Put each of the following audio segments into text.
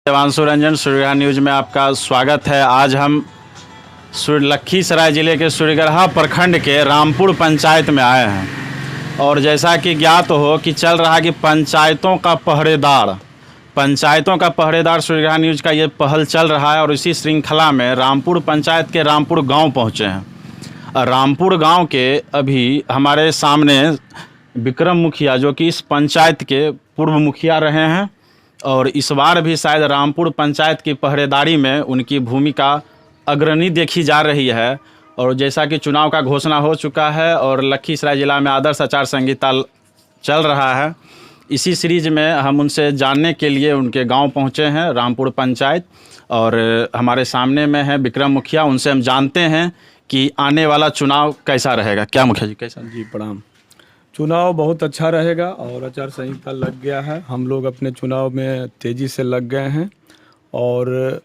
Devanshu Ranjan सूर्यग्रह news में आपका स्वागत है। आज हम लखीसराय ज़िले के सूर्यग्रह प्रखंड के रामपुर पंचायत में आए हैं और जैसा कि ज्ञात हो कि चल रहा है कि पंचायतों का पहरेदार सूर्यग्रह न्यूज का ये पहल चल रहा है और इसी श्रृंखला में रामपुर पंचायत के रामपुर गांव पहुंचे हैं। रामपुर गांव के अभी हमारे सामने विक्रम मुखिया जो कि इस पंचायत के पूर्व मुखिया रहे हैं और इस बार भी शायद रामपुर पंचायत की पहरेदारी में उनकी भूमिका अग्रणी देखी जा रही है। और जैसा कि चुनाव का घोषणा हो चुका है और लखीसराय ज़िला में आदर्श आचार संहिता चल रहा है, इसी सीरीज में हम उनसे जानने के लिए उनके गांव पहुंचे हैं रामपुर पंचायत और हमारे सामने में है विक्रम मुखिया। उनसे हम जानते हैं कि आने वाला चुनाव कैसा रहेगा। क्या मुखिया जी कैसा? जी प्रणाम। चुनाव बहुत अच्छा रहेगा और आचार संहिता लग गया है। हम लोग अपने चुनाव में तेज़ी से लग गए हैं और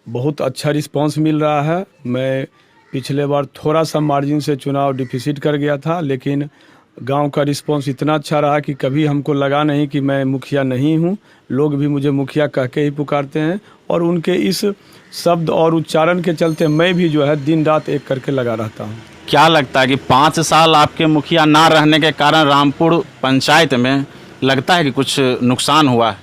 बहुत अच्छा रिस्पांस मिल रहा है। मैं पिछले बार थोड़ा सा मार्जिन से चुनाव डिफिसिट कर गया था, लेकिन गांव का रिस्पांस इतना अच्छा रहा कि कभी हमको लगा नहीं कि मैं मुखिया नहीं हूं। लोग भी मुझे मुखिया कह के ही पुकारते हैं और उनके इस शब्द और उच्चारण के चलते मैं भी जो है दिन रात एक करके लगा रहता हूँ। क्या लगता है कि 5 साल आपके मुखिया ना रहने के कारण रामपुर पंचायत में लगता है कि कुछ नुकसान हुआ है?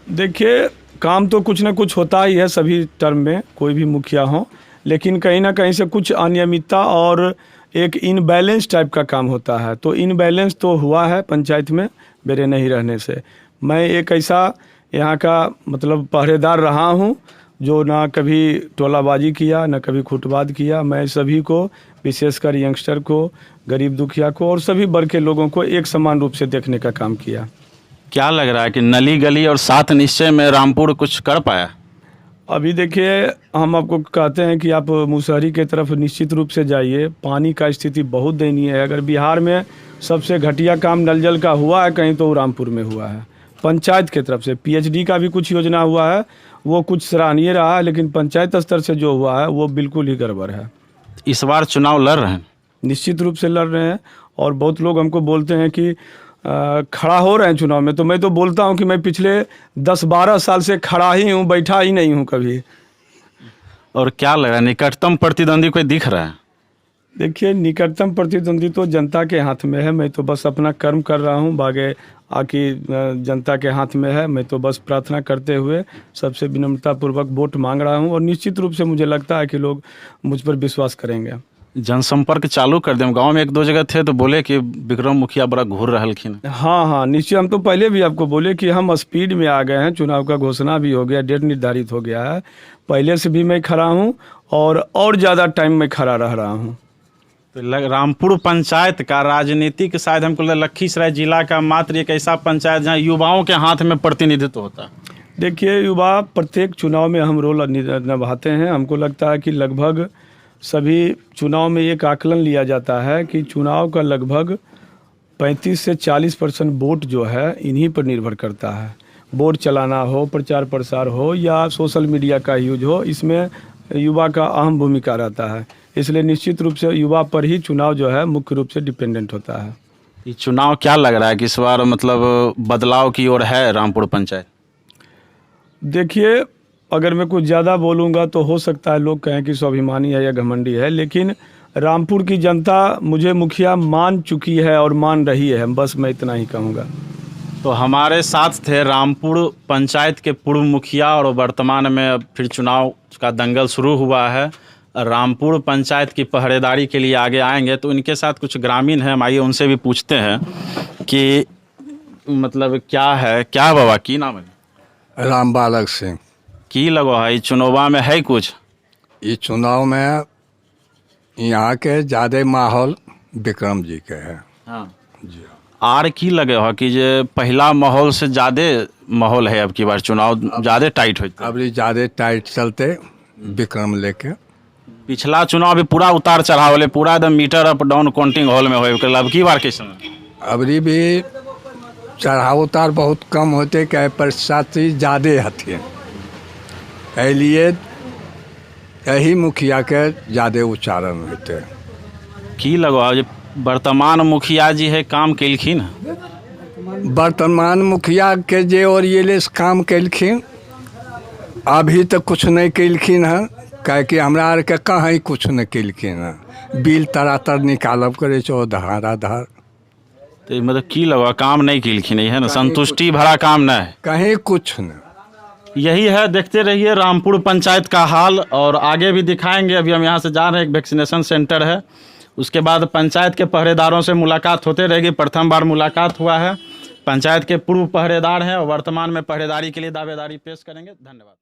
देखिए, काम तो कुछ ना कुछ होता ही है सभी टर्म में, कोई भी मुखिया हो, लेकिन कहीं ना कहीं से कुछ अनियमितता और एक इनबैलेंस टाइप का काम होता है। तो इनबैलेंस तो हुआ है पंचायत में मेरे नहीं रहने से। मैं एक ऐसा यहाँ का मतलब पहरेदार रहा हूँ जो ना कभी टोलाबाजी किया ना कभी खुटबाद किया। मैं सभी को, विशेषकर यंगस्टर को, गरीब दुखिया को और सभी वर्ग के लोगों को एक समान रूप से देखने का काम किया। क्या लग रहा है कि नली गली और सात निश्चय में रामपुर कुछ कर पाया? अभी देखिए, हम आपको कहते हैं कि आप मुसहरी के तरफ निश्चित रूप से जाइए। पानी का स्थिति बहुत दयनीय है। अगर बिहार में सबसे घटिया काम नल जल का हुआ है कहीं तो वो रामपुर में हुआ है। पंचायत के तरफ से पीएचडी का भी कुछ योजना हुआ है, वो कुछ सराहनीय रहा है, लेकिन पंचायत स्तर से जो हुआ है वो बिल्कुल ही गड़बड़ है। इस बार चुनाव लड़ रहे हैं? निश्चित रूप से लड़ रहे हैं और बहुत लोग हमको बोलते हैं कि खड़ा हो रहे हैं चुनाव में, तो मैं तो बोलता हूं कि मैं पिछले 10-12 साल से खड़ा ही हूं, बैठा ही नहीं हूं कभी। और क्या लग रहा है, निकटतम प्रतिद्वंदी कोई दिख रहा है? देखिए, निकटतम प्रतिद्वंदी तो जनता के हाथ में है। मैं तो बस अपना कर्म कर रहा हूं, बागे आकी जनता के हाथ में है। मैं तो बस प्रार्थना करते हुए सबसे विनम्रतापूर्वक वोट मांग रहा हूं और निश्चित रूप से मुझे लगता है कि लोग मुझ पर विश्वास करेंगे। जनसंपर्क चालू कर दें। गांव में 1-2 जगह थे तो बोले कि विक्रम मुखिया बड़ा घूर रहलखिन। हाँ, निश्चय। हम तो पहले भी आपको बोले कि हम स्पीड में आ गए हैं। चुनाव का घोषणा भी हो गया, डेट निर्धारित हो गया है। पहले से भी मैं खड़ा हूँ और ज़्यादा टाइम में खड़ा रह रहा हूँ। तो रामपुर पंचायत का राजनीतिक शायद हमको लखीसराय जिला का मात्र एक ऐसा पंचायत जहाँ युवाओं के हाथ में प्रतिनिधित्व होता है। देखिए, युवा प्रत्येक चुनाव में हम रोल निभाते हैं। हमको लगता है कि लगभग सभी चुनाव में एक आकलन लिया जाता है कि चुनाव का लगभग 35 से 40% वोट जो है इन्हीं पर निर्भर करता है। वोट चलाना हो, प्रचार प्रसार हो या सोशल मीडिया का यूज हो, इसमें युवा का अहम भूमिका रहता है। इसलिए निश्चित रूप से युवा पर ही चुनाव जो है मुख्य रूप से डिपेंडेंट होता है। ये चुनाव क्या लग रहा है कि इस बार मतलब बदलाव की ओर है रामपुर पंचायत? देखिए, अगर मैं कुछ ज़्यादा बोलूँगा तो हो सकता है लोग कहें कि स्वाभिमानी है या घमंडी है, लेकिन रामपुर की जनता मुझे मुखिया मान चुकी है और मान रही है। बस मैं इतना ही कहूँगा। तो हमारे साथ थे रामपुर पंचायत के पूर्व मुखिया और वर्तमान में अब फिर चुनाव का दंगल शुरू हुआ है। रामपुर पंचायत की पहरेदारी के लिए आगे आएंगे तो इनके साथ कुछ ग्रामीण हैं, हम आइए उनसे भी पूछते हैं कि मतलब क्या बाबा की नाम है? राम बालक सिंह। की लगो है चुनाव में है कुछ? ये चुनाव में यहाँ के ज़्यादा माहौल विक्रम जी के है। हाँ जी। आर की लगे हो कि जे पहला माहौल से ज़्यादा माहौल है अब की बार चुनाव ज़्यादा टाइट होता है? अब ज़्यादा टाइट चलते विक्रम लेके। पिछला चुनाव भी पूरा उतार चढ़ाव वाले, पूरा एकदम meter up down counting hall में हो। अब की बार कैसे? अबरी भी चढ़ाव उतार बहुत कम होते क्या, प्रशासी ज़्यादा हथिन, इसलिए यही मुखिया के ज़्यादा उच्चारण होते। की लगो वर्तमान मुखिया जी है काम कैलखिन? वर्तमान मुखिया के जे और ये काम कैलखिन अभी तक कुछ नहीं कैलखिन है, काहे कि हमरा आर के कहीं कुछ नहीं कैलखिन है। बिल तरातर निकालब करे छो धाराधार, तो मतलब की लगा काम नहीं किलखिन है ना, संतुष्टि भरा काम नहीं है। कहीं कुछ नहीं। यही है, देखते रहिए रामपुर पंचायत का हाल, और आगे भी दिखाएंगे। अभी हम यहाँ से जा रहे हैं, एक वैक्सीनेशन सेंटर है, उसके बाद पंचायत के पहरेदारों से मुलाकात होते रहेगी। प्रथम बार मुलाकात हुआ है, पंचायत के पूर्व पहरेदार हैं और वर्तमान में पहरेदारी के लिए दावेदारी पेश करेंगे। धन्यवाद।